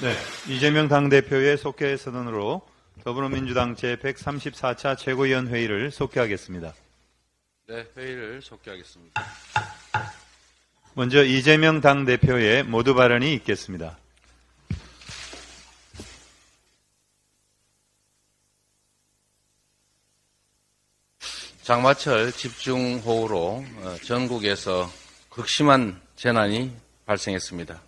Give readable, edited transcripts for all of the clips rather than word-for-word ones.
네, 이재명 당대표의 속개 선언으로 더불어민주당 제134차 최고위원 회의를 속개하겠습니다. 네, 회의를 속개하겠습니다. 먼저 이재명 당대표의 모두 발언이 있겠습니다. 장마철 집중호우로 전국에서 극심한 재난이 발생했습니다.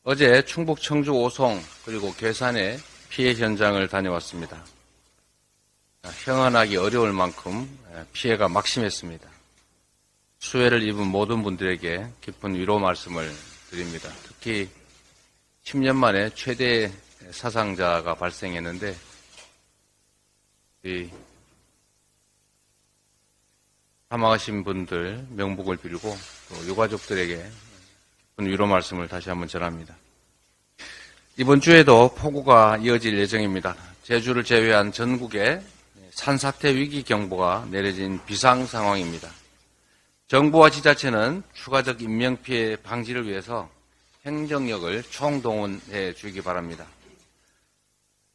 어제 충북 청주 오송 그리고 괴산의 피해 현장을 다녀왔습니다. 형언하기 어려울 만큼 피해가 막심했습니다. 수해를 입은 모든 분들에게 깊은 위로 말씀을 드립니다. 특히 10년 만에 최대 사상자가 발생했는데 사망하신 분들 명복을 빌고 또 유가족들에게 깊은 위로 말씀을 다시 한번 전합니다. 이번 주에도 폭우가 이어질 예정입니다. 제주를 제외한 전국에 산사태 위기 경보가 내려진 비상 상황입니다. 정부와 지자체는 추가적 인명피해 방지를 위해서 행정력을 총동원해 주기 바랍니다.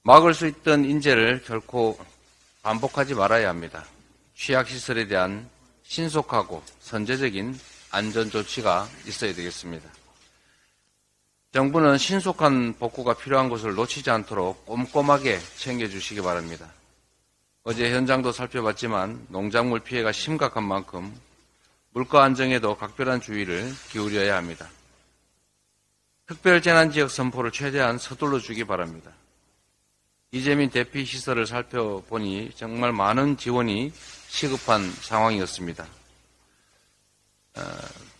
막을 수 있던 인재를 결코 반복하지 말아야 합니다. 취약시설에 대한 신속하고 선제적인 안전조치가 있어야 되겠습니다. 정부는 신속한 복구가 필요한 곳을 놓치지 않도록 꼼꼼하게 챙겨주시기 바랍니다. 어제 현장도 살펴봤지만 농작물 피해가 심각한 만큼 물가 안정에도 각별한 주의를 기울여야 합니다. 특별재난지역 선포를 최대한 서둘러 주기 바랍니다. 이재민 대피 시설을 살펴보니 정말 많은 지원이 시급한 상황이었습니다.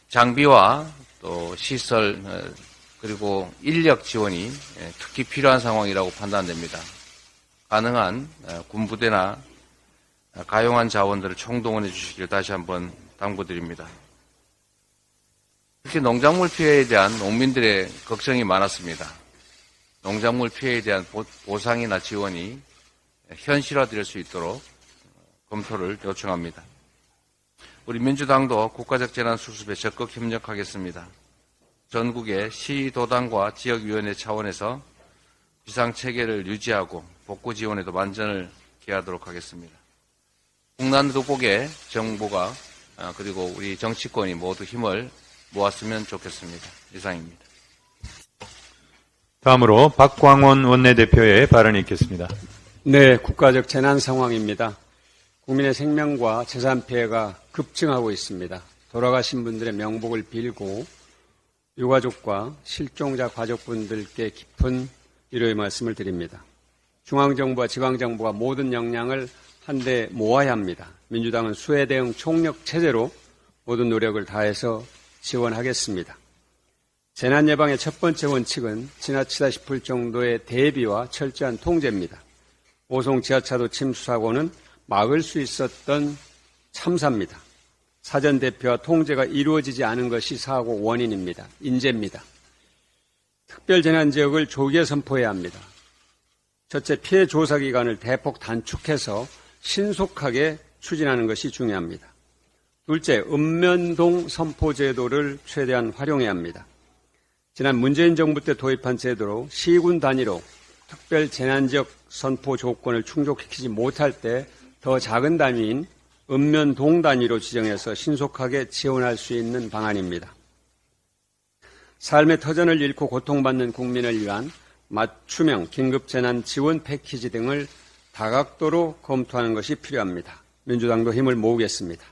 장비와 또 시설 그리고 인력 지원이 특히 필요한 상황이라고 판단됩니다. 가능한 군부대나 가용한 자원들을 총동원해 주시길 다시 한번 당부드립니다. 특히 농작물 피해에 대한 농민들의 걱정이 많았습니다. 농작물 피해에 대한 보상이나 지원이 현실화될 수 있도록 검토를 요청합니다. 우리 민주당도 국가적 재난 수습에 적극 협력하겠습니다. 전국의 시도당과 지역위원회 차원에서 비상체계를 유지하고 복구 지원에도 만전을 기하도록 하겠습니다. 국난 극복에 정부가 그리고 우리 정치권이 모두 힘을 모았으면 좋겠습니다. 이상입니다. 다음으로 박광원 원내대표의 발언이 있겠습니다. 네, 국가적 재난 상황입니다. 국민의 생명과 재산 피해가 급증하고 있습니다. 돌아가신 분들의 명복을 빌고 유가족과 실종자 가족분들께 깊은 위로의 말씀을 드립니다. 중앙정부와 지방정부가 모든 역량을 한데 모아야 합니다. 민주당은 수해 대응 총력 체제로 모든 노력을 다해서 지원하겠습니다. 재난 예방의 첫 번째 원칙은 지나치다 싶을 정도의 대비와 철저한 통제입니다. 오송 지하차도 침수 사고는 막을 수 있었던 참사입니다. 사전 대피와 통제가 이루어지지 않은 것이 사고 원인입니다. 인재입니다. 특별재난지역을 조기에 선포해야 합니다. 첫째, 피해 조사 기간을 대폭 단축해서 신속하게 추진하는 것이 중요합니다. 둘째, 읍면동 선포 제도를 최대한 활용해야 합니다. 지난 문재인 정부 때 도입한 제도로 시군 단위로 특별재난지역 선포 조건을 충족시키지 못할 때 더 작은 단위인 읍면동 단위로 지정해서 신속하게 지원할 수 있는 방안입니다. 삶의 터전을 잃고 고통받는 국민을 위한 맞춤형 긴급재난 지원 패키지 등을 다각도로 검토하는 것이 필요합니다. 민주당도 힘을 모으겠습니다.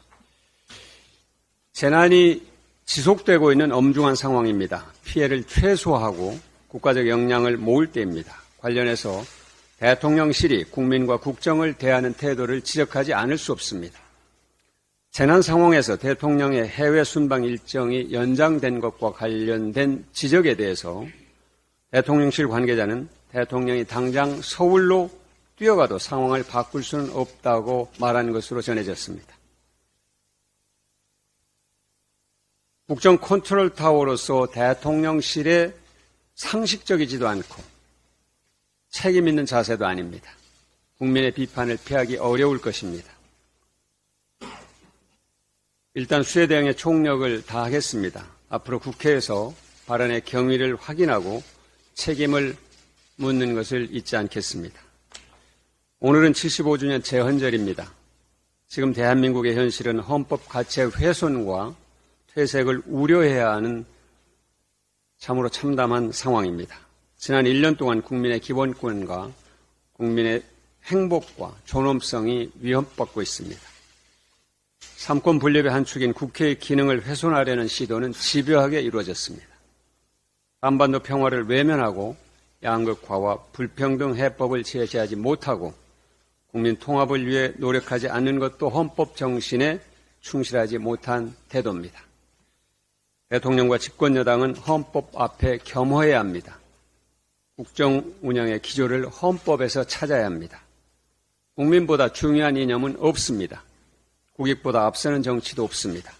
재난이 지속되고 있는 엄중한 상황입니다. 피해를 최소화하고 국가적 역량을 모을 때입니다. 관련해서 대통령실이 국민과 국정을 대하는 태도를 지적하지 않을 수 없습니다. 재난 상황에서 대통령의 해외 순방 일정이 연장된 것과 관련된 지적에 대해서 대통령실 관계자는 대통령이 당장 서울로 뛰어가도 상황을 바꿀 수는 없다고 말한 것으로 전해졌습니다. 국정 컨트롤 타워로서 대통령실에 상식적이지도 않고 책임 있는 자세도 아닙니다. 국민의 비판을 피하기 어려울 것입니다. 일단 수해 대응에 총력을 다하겠습니다. 앞으로 국회에서 발언의 경위를 확인하고 책임을 묻는 것을 잊지 않겠습니다. 오늘은 75주년 재헌절입니다. 지금 대한민국의 현실은 헌법 가치의 훼손과 퇴색을 우려해야 하는 참으로 참담한 상황입니다. 지난 1년 동안 국민의 기본권과 국민의 행복과 존엄성이 위협받고 있습니다. 삼권 분립의 한 축인 국회의 기능을 훼손하려는 시도는 집요하게 이루어졌습니다. 한반도 평화를 외면하고 양극화와 불평등 해법을 제시하지 못하고 국민 통합을 위해 노력하지 않는 것도 헌법 정신에 충실하지 못한 태도입니다. 대통령과 집권여당은 헌법 앞에 겸허해야 합니다. 국정 운영의 기조를 헌법에서 찾아야 합니다. 국민보다 중요한 이념은 없습니다. 국익보다 앞서는 정치도 없습니다.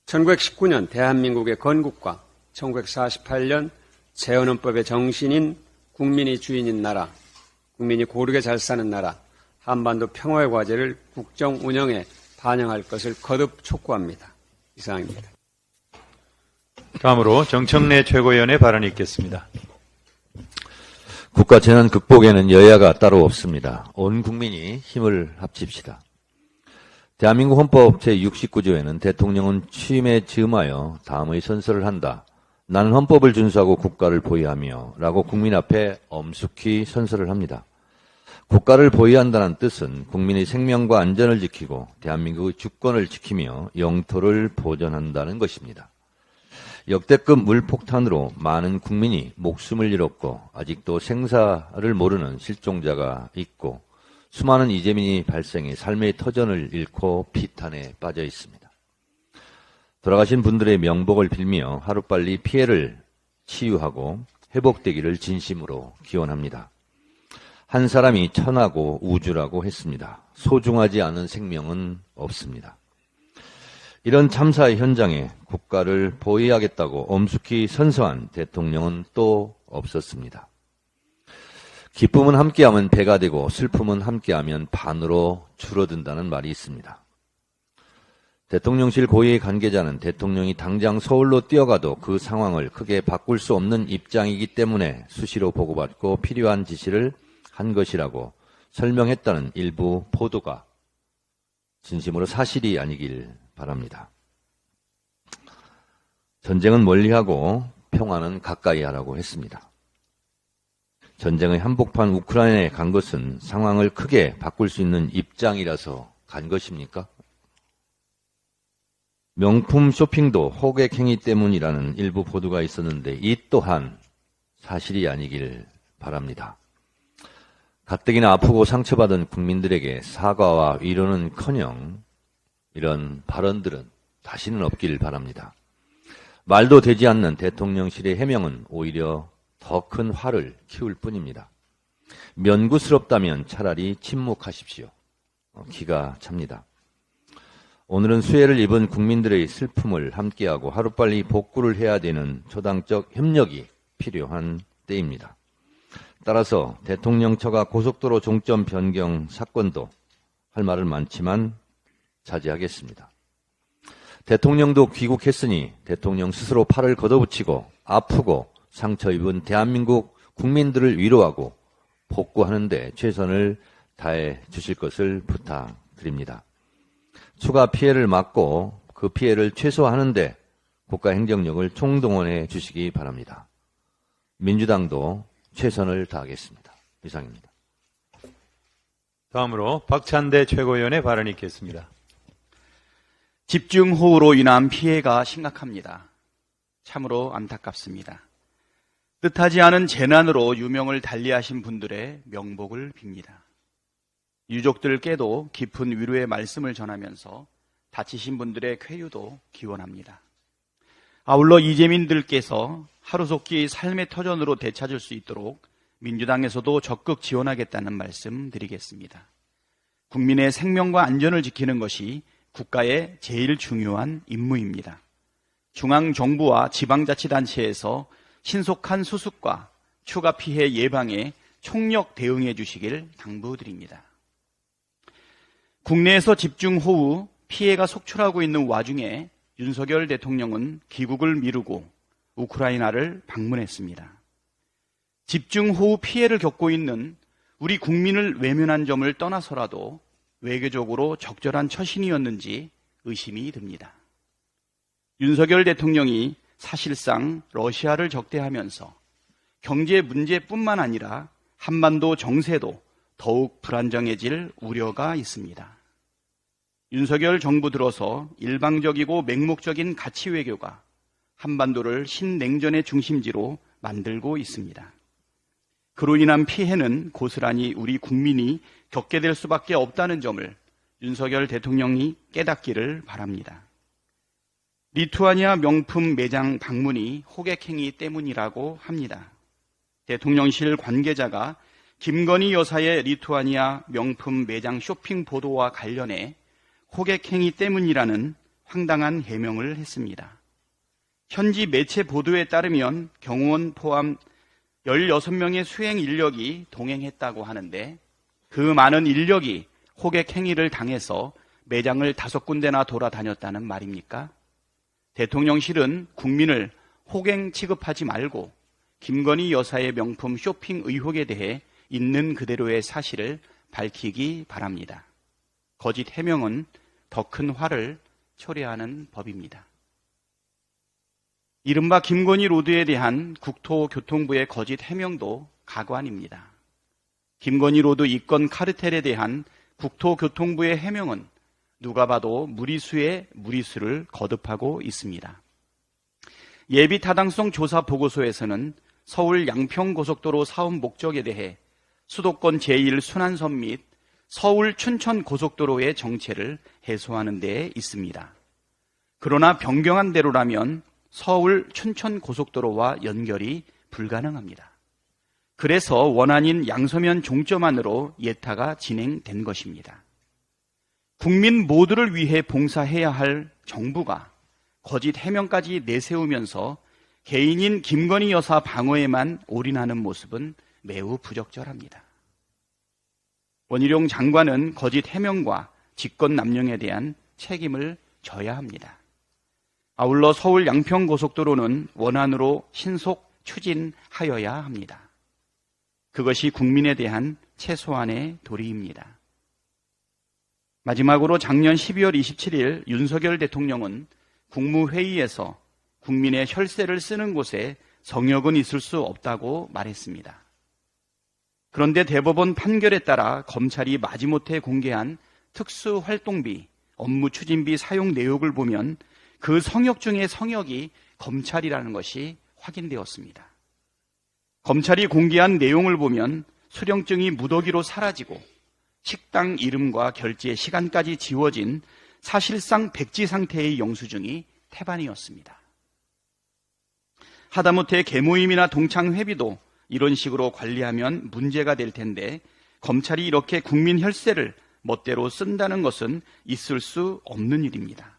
1919년 대한민국의 건국과 1948년 재헌헌법의 정신인 국민이 주인인 나라, 국민이 고르게 잘 사는 나라, 한반도 평화의 과제를 국정 운영에 반영할 것을 거듭 촉구합니다. 이상입니다. 다음으로 정청래 최고위원의 발언이 있겠습니다. 국가 재난 극복에는 여야가 따로 없습니다. 온 국민이 힘을 합칩시다. 대한민국 헌법 제69조에는 대통령은 취임에 즈음하여 다음의 선서를 한다. 나는 헌법을 준수하고 국가를 보위하며 라고 국민 앞에 엄숙히 선서를 합니다. 국가를 보위한다는 뜻은 국민의 생명과 안전을 지키고 대한민국의 주권을 지키며 영토를 보존한다는 것입니다. 역대급 물폭탄으로 많은 국민이 목숨을 잃었고 아직도 생사를 모르는 실종자가 있고 수많은 이재민이 발생해 삶의 터전을 잃고 피탄에 빠져 있습니다. 돌아가신 분들의 명복을 빌며 하루빨리 피해를 치유하고 회복되기를 진심으로 기원합니다. 한 사람이 천하고 우주라고 했습니다. 소중하지 않은 생명은 없습니다. 이런 참사의 현장에 국가를 보위하겠다고 엄숙히 선서한 대통령은 또 없었습니다. 기쁨은 함께하면 배가 되고 슬픔은 함께하면 반으로 줄어든다는 말이 있습니다. 대통령실 고위 관계자는 대통령이 당장 서울로 뛰어가도 그 상황을 크게 바꿀 수 없는 입장이기 때문에 수시로 보고받고 필요한 지시를 한 것이라고 설명했다는 일부 보도가 진심으로 사실이 아니길 바랍니다. 전쟁은 멀리하고 평화는 가까이 하라고 했습니다. 전쟁의 한복판 우크라이나에 간 것은 상황을 크게 바꿀 수 있는 입장이라서 간 것입니까? 명품 쇼핑도 호객 행위 때문이라는 일부 보도가 있었는데 이 또한 사실이 아니길 바랍니다. 가뜩이나 아프고 상처받은 국민들에게 사과와 위로는커녕 이런 발언들은 다시는 없길 바랍니다. 말도 되지 않는 대통령실의 해명은 오히려 더 큰 화를 키울 뿐입니다. 면구스럽다면 차라리 침묵하십시오. 기가 찹니다. 오늘은 수해를 입은 국민들의 슬픔을 함께하고 하루빨리 복구를 해야 되는 초당적 협력이 필요한 때입니다. 따라서 대통령 처가 고속도로 종점 변경 사건도 할 말은 많지만 자제하겠습니다. 대통령도 귀국했으니 대통령 스스로 팔을 걷어붙이고 아프고 상처 입은 대한민국 국민들을 위로하고 복구하는 데 최선을 다해 주실 것을 부탁드립니다. 추가 피해를 막고 그 피해를 최소화하는 데 국가 행정력을 총동원해 주시기 바랍니다. 민주당도 최선을 다하겠습니다. 이상입니다. 다음으로 박찬대 최고위원의 발언이 있겠습니다. 집중호우로 인한 피해가 심각합니다. 참으로 안타깝습니다. 뜻하지 않은 재난으로 유명을 달리하신 분들의 명복을 빕니다. 유족들께도 깊은 위로의 말씀을 전하면서 다치신 분들의 쾌유도 기원합니다. 아울러 이재민들께서 하루속히 삶의 터전으로 되찾을 수 있도록 민주당에서도 적극 지원하겠다는 말씀 드리겠습니다. 국민의 생명과 안전을 지키는 것이 국가의 제일 중요한 임무입니다. 중앙정부와 지방자치단체에서 신속한 수습과 추가 피해 예방에 총력 대응해 주시길 당부드립니다. 국내에서 집중호우 피해가 속출하고 있는 와중에 윤석열 대통령은 귀국을 미루고 우크라이나를 방문했습니다. 집중호우 피해를 겪고 있는 우리 국민을 외면한 점을 떠나서라도 외교적으로 적절한 처신이었는지 의심이 듭니다. 윤석열 대통령이 사실상 러시아를 적대하면서 경제 문제뿐만 아니라 한반도 정세도 더욱 불안정해질 우려가 있습니다. 윤석열 정부 들어서 일방적이고 맹목적인 가치 외교가 한반도를 신냉전의 중심지로 만들고 있습니다. 그로 인한 피해는 고스란히 우리 국민이 겪게 될 수밖에 없다는 점을 윤석열 대통령이 깨닫기를 바랍니다. 리투아니아 명품 매장 방문이 호객행위 때문이라고 합니다. 대통령실 관계자가 김건희 여사의 리투아니아 명품 매장 쇼핑 보도와 관련해 호객행위 때문이라는 황당한 해명을 했습니다. 현지 매체 보도에 따르면 경호원 포함 16명의 수행 인력이 동행했다고 하는데 그 많은 인력이 호객행위를 당해서 매장을 5군데나 돌아다녔다는 말입니까? 대통령실은 국민을 호갱 취급하지 말고 김건희 여사의 명품 쇼핑 의혹에 대해 있는 그대로의 사실을 밝히기 바랍니다. 거짓 해명은 더 큰 화를 초래하는 법입니다. 이른바 김건희 로드에 대한 국토교통부의 거짓 해명도 가관입니다. 김건희 로드 이권 카르텔에 대한 국토교통부의 해명은 누가 봐도 무리수에 무리수를 거듭하고 있습니다. 예비 타당성 조사 보고서에서는 서울 양평고속도로 사업 목적에 대해 수도권 제1순환선 및 서울 춘천 고속도로의 정체를 해소하는 데 있습니다. 그러나 변경한 대로라면 서울 춘천 고속도로와 연결이 불가능합니다. 그래서 원안인 양서면 종점안으로 예타가 진행된 것입니다. 국민 모두를 위해 봉사해야 할 정부가 거짓 해명까지 내세우면서 개인인 김건희 여사 방어에만 올인하는 모습은 매우 부적절합니다. 원희룡 장관은 거짓 해명과 직권남용에 대한 책임을 져야 합니다. 아울러 서울 양평고속도로는 원안으로 신속 추진하여야 합니다. 그것이 국민에 대한 최소한의 도리입니다. 마지막으로 작년 12월 27일 윤석열 대통령은 국무회의에서 국민의 혈세를 쓰는 곳에 성역은 있을 수 없다고 말했습니다. 그런데 대법원 판결에 따라 검찰이 마지못해 공개한 특수활동비, 업무추진비 사용 내역을 보면 그 성역 중의 성역이 검찰이라는 것이 확인되었습니다. 검찰이 공개한 내용을 보면 수령증이 무더기로 사라지고 식당 이름과 결제 시간까지 지워진 사실상 백지 상태의 영수증이 태반이었습니다. 하다못해 계모임이나 동창회비도 이런 식으로 관리하면 문제가 될 텐데 검찰이 이렇게 국민 혈세를 멋대로 쓴다는 것은 있을 수 없는 일입니다.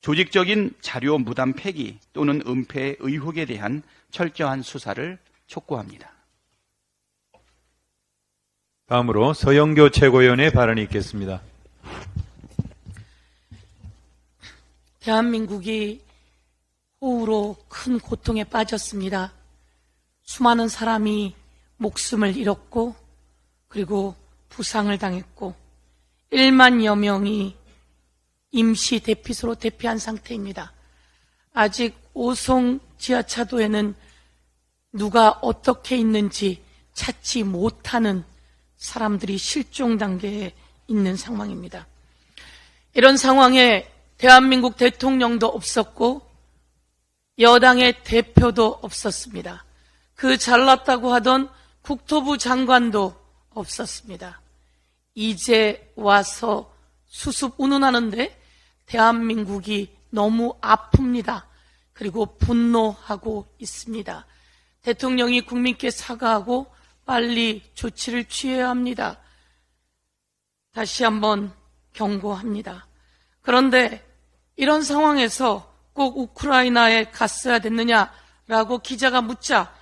조직적인 자료 무단 폐기 또는 은폐 의혹에 대한 철저한 수사를 촉구합니다. 다음으로 서영교 최고위원의 발언이 있겠습니다. 대한민국이 호우로 큰 고통에 빠졌습니다. 수많은 사람이 목숨을 잃었고 그리고 부상을 당했고 1만여 명이 임시 대피소로 대피한 상태입니다. 아직 오송 지하차도에는 누가 어떻게 있는지 찾지 못하는 사람들이 실종 단계에 있는 상황입니다. 이런 상황에 대한민국 대통령도 없었고 여당의 대표도 없었습니다. 그 잘났다고 하던 국토부 장관도 없었습니다. 이제 와서 수습 운운하는데 대한민국이 너무 아픕니다. 그리고 분노하고 있습니다. 대통령이 국민께 사과하고 빨리 조치를 취해야 합니다. 다시 한번 경고합니다. 그런데 이런 상황에서 꼭 우크라이나에 갔어야 됐느냐라고 기자가 묻자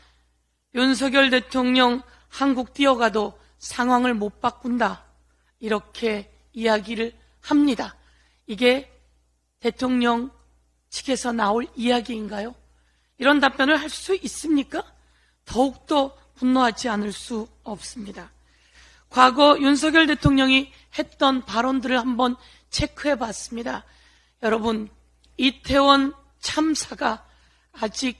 윤석열 대통령 한국 뛰어가도 상황을 못 바꾼다. 이렇게 이야기를 합니다. 이게 대통령 측에서 나올 이야기인가요? 이런 답변을 할 수 있습니까? 더욱더 분노하지 않을 수 없습니다. 과거 윤석열 대통령이 했던 발언들을 한번 체크해 봤습니다. 여러분, 이태원 참사가 아직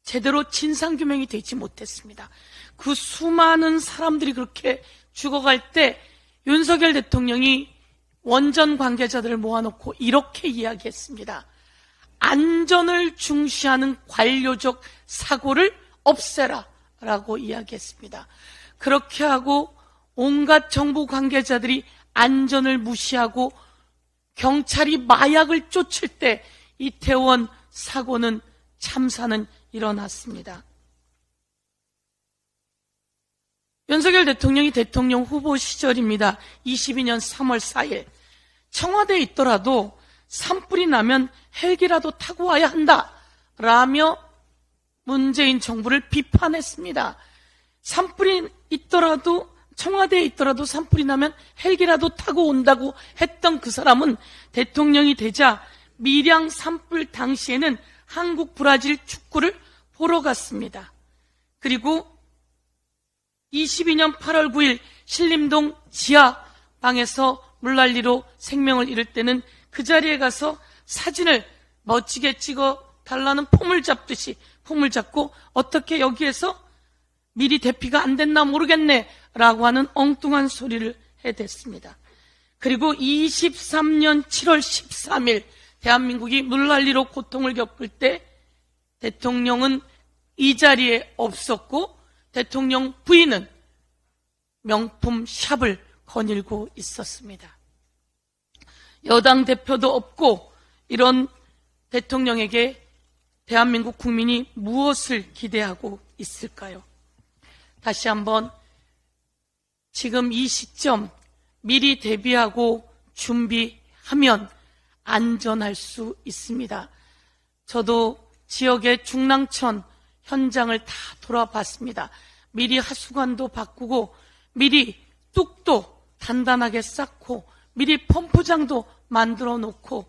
제대로 진상규명이 되지 못했습니다. 그 수많은 사람들이 그렇게 죽어갈 때 윤석열 대통령이 원전 관계자들을 모아놓고 이렇게 이야기했습니다. 안전을 중시하는 관료적 사고를 없애라 라고 이야기했습니다. 그렇게 하고 온갖 정부 관계자들이 안전을 무시하고 경찰이 마약을 쫓을 때 이태원 사고는 참사는 일어났습니다. 윤석열 대통령이 대통령 후보 시절입니다. 22년 3월 4일 청와대에 있더라도 산불이 나면 헬기라도 타고 와야 한다 라며 문재인 정부를 비판했습니다. 산불이 있더라도 청와대에 있더라도 산불이 나면 헬기라도 타고 온다고 했던 그 사람은 대통령이 되자 밀양 산불 당시에는 한국 브라질 축구를 보러 갔습니다. 그리고 22년 8월 9일 신림동 지하방에서 물난리로 생명을 잃을 때는 그 자리에 가서 사진을 멋지게 찍어 달라는 폼을 잡듯이 폼을 잡고 어떻게 여기에서 미리 대피가 안 됐나 모르겠네 라고 하는 엉뚱한 소리를 해댔습니다. 그리고 23년 7월 13일 대한민국이 물난리로 고통을 겪을 때 대통령은 이 자리에 없었고 대통령 부인은 명품 샵을 거닐고 있었습니다. 여당 대표도 없고 이런 대통령에게 대한민국 국민이 무엇을 기대하고 있을까요? 다시 한번 지금 이 시점 미리 대비하고 준비하면 안전할 수 있습니다. 저도 지역의 중랑천 현장을 다 돌아봤습니다. 미리 하수관도 바꾸고 미리 뚝도 단단하게 쌓고 미리 펌프장도 만들어 놓고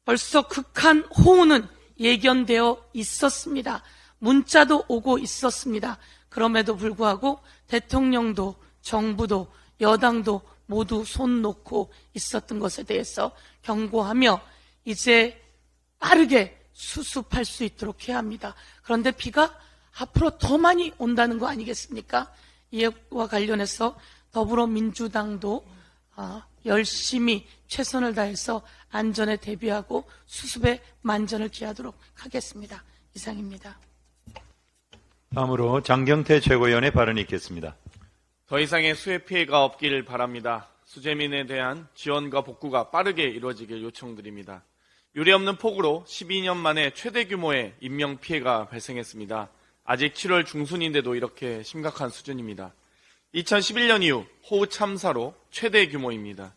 벌써 극한 호우는 예견되어 있었습니다. 문자도 오고 있었습니다. 그럼에도 불구하고 대통령도 정부도 여당도 모두 손 놓고 있었던 것에 대해서 경고하며 이제 빠르게 수습할 수 있도록 해야 합니다. 그런데 비가 앞으로 더 많이 온다는 거 아니겠습니까? 이와 관련해서 더불어민주당도 열심히 최선을 다해서 안전에 대비하고 수습에 만전을 기하도록 하겠습니다. 이상입니다. 다음으로 장경태 최고위원의 발언이 있겠습니다. 더 이상의 수해 피해가 없기를 바랍니다. 수재민에 대한 지원과 복구가 빠르게 이루어지길 요청드립니다. 유례없는 폭우로 12년 만에 최대 규모의 인명 피해가 발생했습니다. 아직 7월 중순인데도 이렇게 심각한 수준입니다. 2011년 이후 호우 참사로 최대 규모입니다.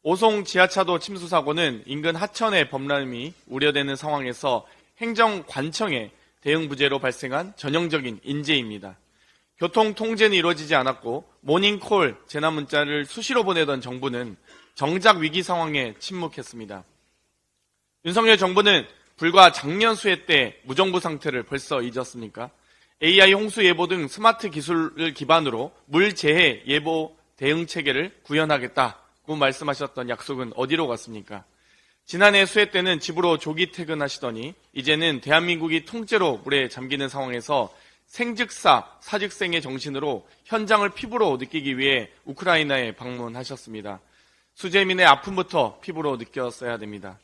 오송 지하차도 침수 사고는 인근 하천의 범람이 우려되는 상황에서 행정관청의 대응 부재로 발생한 전형적인 인재입니다. 교통 통제는 이루어지지 않았고 모닝콜 재난 문자를 수시로 보내던 정부는 정작 위기 상황에 침묵했습니다. 윤석열 정부는 불과 작년 수해 때 무정부 상태를 벌써 잊었습니까? AI 홍수 예보 등 스마트 기술을 기반으로 물재해 예보 대응 체계를 구현하겠다고 말씀하셨던 약속은 어디로 갔습니까? 지난해 수해 때는 집으로 조기 퇴근하시더니 이제는 대한민국이 통째로 물에 잠기는 상황에서 생즉사 사즉생의 정신으로 현장을 피부로 느끼기 위해 우크라이나에 방문하셨습니다. 수재민의 아픔부터 피부로 느꼈어야 됩니다.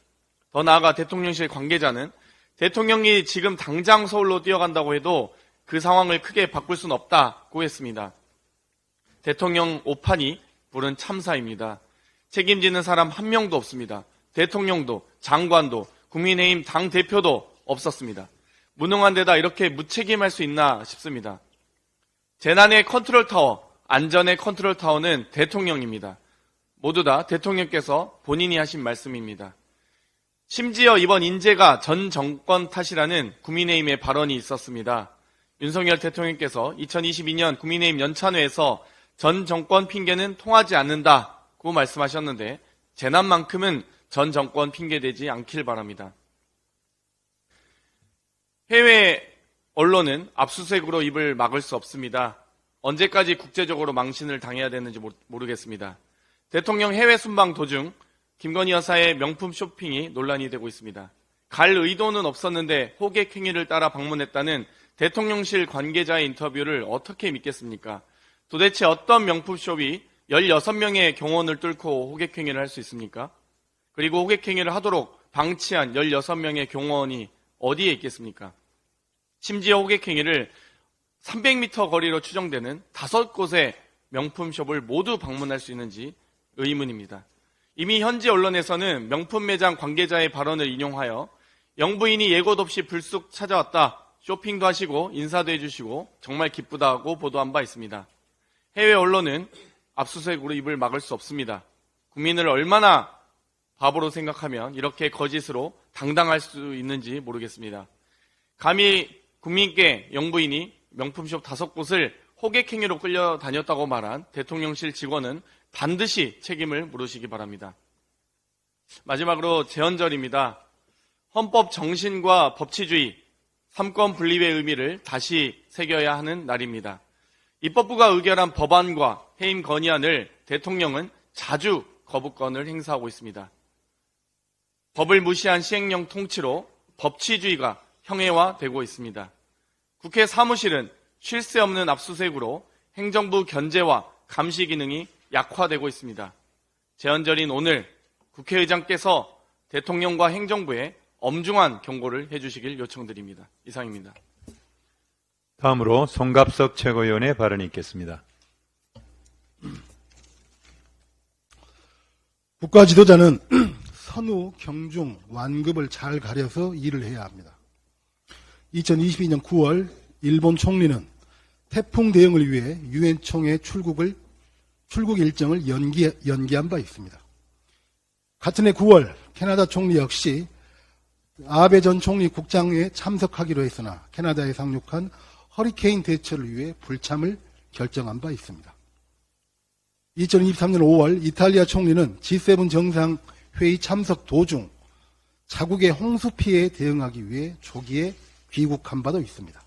더 나아가 대통령실 관계자는 대통령이 지금 당장 서울로 뛰어간다고 해도 그 상황을 크게 바꿀 수는 없다고 했습니다. 대통령 오판이 부른 참사입니다. 책임지는 사람 한 명도 없습니다. 대통령도 장관도 국민의힘 당대표도 없었습니다. 무능한 데다 이렇게 무책임할 수 있나 싶습니다. 재난의 컨트롤타워, 안전의 컨트롤타워는 대통령입니다. 모두 다 대통령께서 본인이 하신 말씀입니다. 심지어 이번 인재가 전 정권 탓이라는 국민의힘의 발언이 있었습니다. 윤석열 대통령께서 2022년 국민의힘 연찬회에서 전 정권 핑계는 통하지 않는다고 말씀하셨는데 재난만큼은 전 정권 핑계대지 않길 바랍니다. 해외 언론은 압수수색으로 입을 막을 수 없습니다. 언제까지 국제적으로 망신을 당해야 되는지 모르겠습니다. 대통령 해외 순방 도중 김건희 여사의 명품 쇼핑이 논란이 되고 있습니다. 갈 의도는 없었는데 호객 행위를 따라 방문했다는 대통령실 관계자의 인터뷰를 어떻게 믿겠습니까? 도대체 어떤 명품숍이 16명의 경호원을 뚫고 호객 행위를 할 수 있습니까? 그리고 호객 행위를 하도록 방치한 16명의 경호원이 어디에 있겠습니까? 심지어 호객 행위를 300m 거리로 추정되는 5곳의 명품숍을 모두 방문할 수 있는지 의문입니다. 이미 현지 언론에서는 명품 매장 관계자의 발언을 인용하여 영부인이 예고 없이 불쑥 찾아왔다. 쇼핑도 하시고 인사도 해주시고 정말 기쁘다고 보도한 바 있습니다. 해외 언론은 압수수색으로 입을 막을 수 없습니다. 국민을 얼마나 바보로 생각하면 이렇게 거짓으로 당당할 수 있는지 모르겠습니다. 감히 국민께 영부인이 명품숍 5곳을 호객행위로 끌려다녔다고 말한 대통령실 직원은 반드시 책임을 물으시기 바랍니다. 마지막으로 제헌절입니다. 헌법 정신과 법치주의, 삼권 분립의 의미를 다시 새겨야 하는 날입니다. 입법부가 의결한 법안과 해임 건의안을 대통령은 자주 거부권을 행사하고 있습니다. 법을 무시한 시행령 통치로 법치주의가 형해화되고 있습니다. 국회 사무실은 쉴 새 없는 압수수색으로 행정부 견제와 감시 기능이 약화되고 있습니다. 제헌절인 오늘 국회의장께서 대통령과 행정부에 엄중한 경고를 해주시길 요청드립니다. 이상입니다. 다음으로 송갑석 최고위원의 발언이 있겠습니다. 국가 지도자는 선우, 경중, 완급을 잘 가려서 일을 해야 합니다. 2022년 9월 일본 총리는 태풍 대응을 위해 유엔 총회 출국 일정을 연기한 바 있습니다. 같은 해 9월 캐나다 총리 역시 아베 전 총리 국장회에 참석하기로 했으나 캐나다에 상륙한 허리케인 대처를 위해 불참을 결정한 바 있습니다. 2023년 5월 이탈리아 총리는 G7 정상회의 참석 도중 자국의 홍수 피해에 대응하기 위해 조기에 귀국한 바도 있습니다.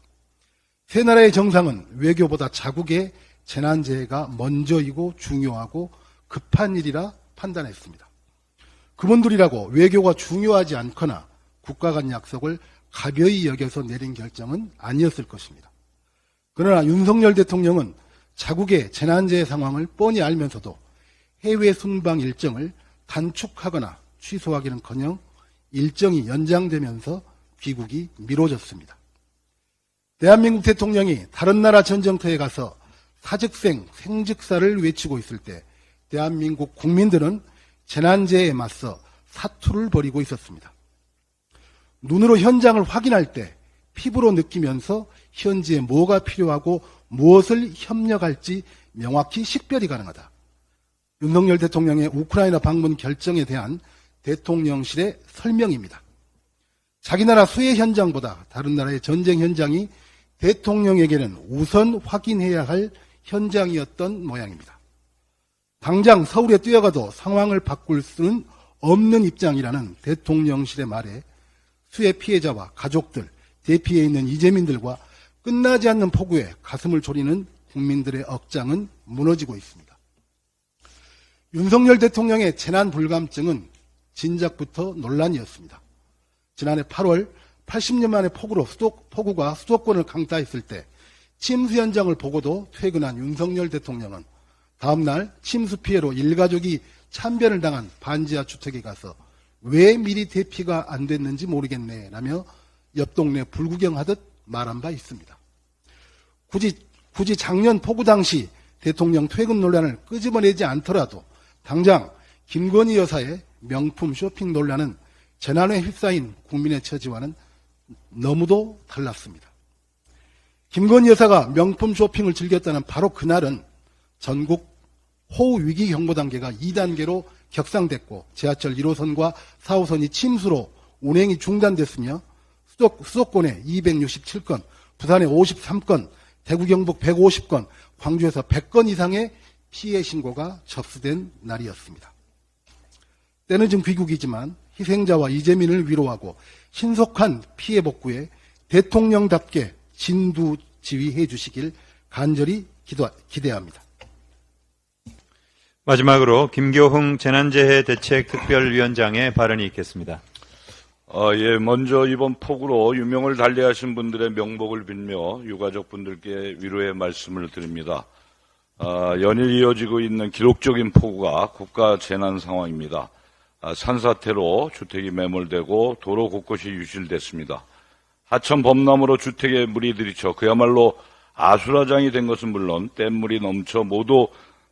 세 나라의 정상은 외교보다 자국의 재난재해가 먼저이고 중요하고 급한 일이라 판단했습니다. 그분들이라고 외교가 중요하지 않거나 국가 간 약속을 가벼이 여겨서 내린 결정은 아니었을 것입니다. 그러나 윤석열 대통령은 자국의 재난재해 상황을 뻔히 알면서도 해외 순방 일정을 단축하거나 취소하기는커녕 일정이 연장되면서 귀국이 미뤄졌습니다. 대한민국 대통령이 다른 나라 전쟁터에 가서 사즉생, 생즉사를 외치고 있을 때 대한민국 국민들은 재난재해에 맞서 사투를 벌이고 있었습니다. 눈으로 현장을 확인할 때 피부로 느끼면서 현지에 뭐가 필요하고 무엇을 협력할지 명확히 식별이 가능하다. 윤석열 대통령의 우크라이나 방문 결정에 대한 대통령실의 설명입니다. 자기 나라 수해 현장보다 다른 나라의 전쟁 현장이 대통령에게는 우선 확인해야 할 현장이었던 모양입니다. 당장 서울에 뛰어가도 상황을 바꿀 수는 없는 입장이라는 대통령실의 말에 수해 피해자와 가족들, 대피해 있는 이재민들과 끝나지 않는 폭우에 가슴을 졸이는 국민들의 억장은 무너지고 있습니다. 윤석열 대통령의 재난 불감증은 진작부터 논란이었습니다. 지난해 8월 80년 만에 폭우가 수도권을 강타했을 때 침수 현장을 보고도 퇴근한 윤석열 대통령은 다음날 침수 피해로 일가족이 참변을 당한 반지하 주택에 가서 왜 미리 대피가 안 됐는지 모르겠네 라며 옆 동네 불구경하듯 말한 바 있습니다. 굳이 작년 폭우 당시 대통령 퇴근 논란을 끄집어내지 않더라도 당장 김건희 여사의 명품 쇼핑 논란은 재난에 휩싸인 국민의 처지와는 너무도 달랐습니다. 김건희 여사가 명품 쇼핑을 즐겼다는 바로 그날은 전국 호우 위기 경보 단계가 2단계로 격상됐고 지하철 1호선과 4호선이 침수로 운행이 중단됐으며 수도권에 267건, 부산에 53건, 대구 경북 150건, 광주에서 100건 이상의 피해 신고가 접수된 날이었습니다. 때는 좀 귀국이지만 희생자와 이재민을 위로하고 신속한 피해 복구에 대통령답게 진두지휘해 주시길 간절히 기대합니다. 마지막으로 김교흥 재난재해대책특별위원장의 발언이 있겠습니다. 예, 먼저 이번 폭우로 유명을 달리하신 분들의 명복을 빌며 유가족 분들께 위로의 말씀을 드립니다. 연일 이어지고 있는 기록적인 폭우가 국가 재난 상황입니다. 산사태로 주택이 매몰되고 도로 곳곳이 유실됐습니다. 하천 범람으로 주택에 물이 들이쳐 그야말로 아수라장이 된 것은 물론 댐물이 넘쳐 모두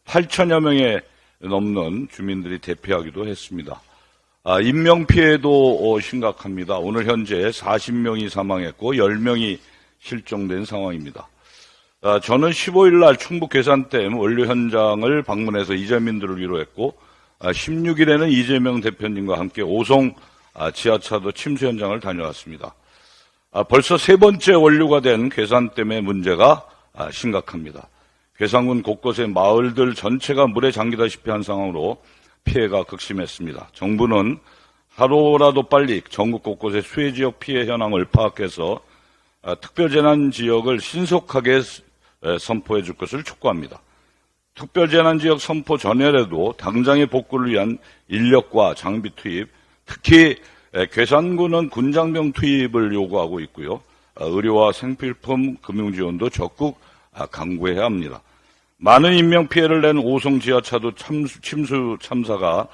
8천여 명에 넘는 주민들이 대피하기도 했습니다. 인명피해도 심각합니다. 오늘 현재 40명이 사망했고 10명이 실종된 상황입니다. 저는 15일 날 충북 괴산댐 원료 현장을 방문해서 이재민들을 위로했고 16일에는 이재명 대표님과 함께 오송 지하차도 침수 현장을 다녀왔습니다. 벌써 세 번째 원료가 된 괴산댐의 문제가 심각합니다. 괴산군 곳곳의 마을들 전체가 물에 잠기다시피 한 상황으로 피해가 극심했습니다. 정부는 하루라도 빨리 전국 곳곳의 수해 지역 피해 현황을 파악해서 특별재난지역을 신속하게 선포해 줄 것을 촉구합니다. 특별재난지역 선포 전에라도 당장의 복구를 위한 인력과 장비 투입, 특히 괴산군은 군장병 투입을 요구하고 있고요. 의료와 생필품, 금융지원도 적극 강구해야 합니다. 많은 인명피해를 낸 오송 지하차도 침수 참사가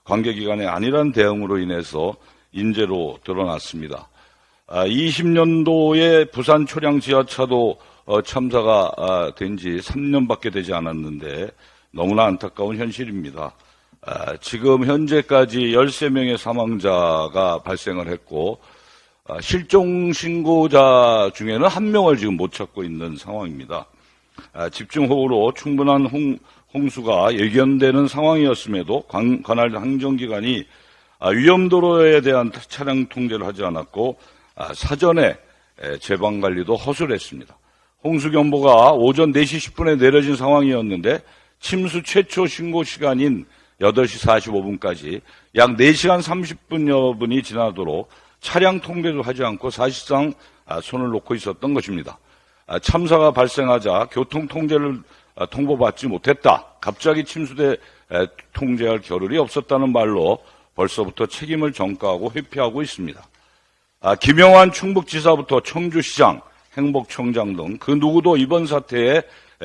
관계기관의 안일한 대응으로 인해서 인재로 드러났습니다. 20년도에 부산 초량 지하차도 참사가 된 지 3년밖에 되지 않았는데 너무나 안타까운 현실입니다. 지금 현재까지 13명의 사망자가 발생을 했고 실종 신고자 중에는 1명을 지금 못 찾고 있는 상황입니다. 집중호우로 충분한 홍수가 예견되는 상황이었음에도 관할 행정기관이 위험도로에 대한 차량 통제를 하지 않았고 사전에 제방관리도 허술했습니다. 홍수경보가 오전 4시 10분에 내려진 상황이었는데 침수 최초 신고 시간인 8시 45분까지 약 4시간 30분여 분이 지나도록 차량 통제도 하지 않고 사실상 손을 놓고 있었던 것입니다. 참사가 발생하자 교통 통제를 통보받지 못했다. 갑자기 침수대 통제할 겨를이 없었다는 말로 벌써부터 책임을 전가하고 회피하고 있습니다. 김영환 충북지사부터 청주시장, 행복청장 등 그 누구도 이번 사태에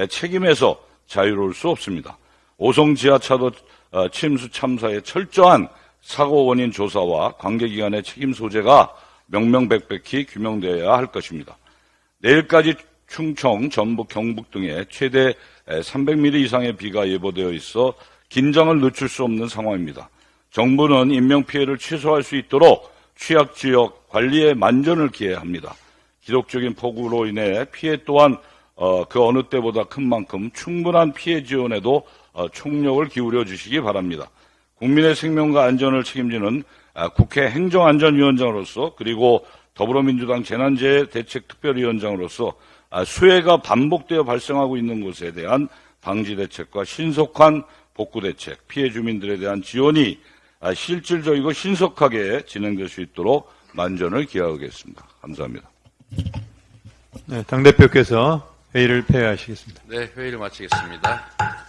책임에서 자유로울 수 없습니다. 오송 지하차도 침수 참사의 철저한 사고 원인 조사와 관계기관의 책임 소재가 명명백백히 규명되어야 할 것입니다. 내일까지 충청, 전북, 경북 등에 최대 300mm 이상의 비가 예보되어 있어 긴장을 늦출 수 없는 상황입니다. 정부는 인명피해를 최소화할 수 있도록 취약지역 관리에 만전을 기해야 합니다. 기록적인 폭우로 인해 피해 또한 그 어느 때보다 큰 만큼 충분한 피해 지원에도 총력을 기울여 주시기 바랍니다. 국민의 생명과 안전을 책임지는 국회 행정안전위원장으로서 그리고 더불어민주당 재난재해대책특별위원장으로서 수해가 반복되어 발생하고 있는 곳에 대한 방지대책과 신속한 복구대책, 피해 주민들에 대한 지원이 실질적이고 신속하게 진행될 수 있도록 만전을 기하겠습니다. 감사합니다. 네, 당대표께서 회의를 폐회하시겠습니다. 네, 회의를 마치겠습니다.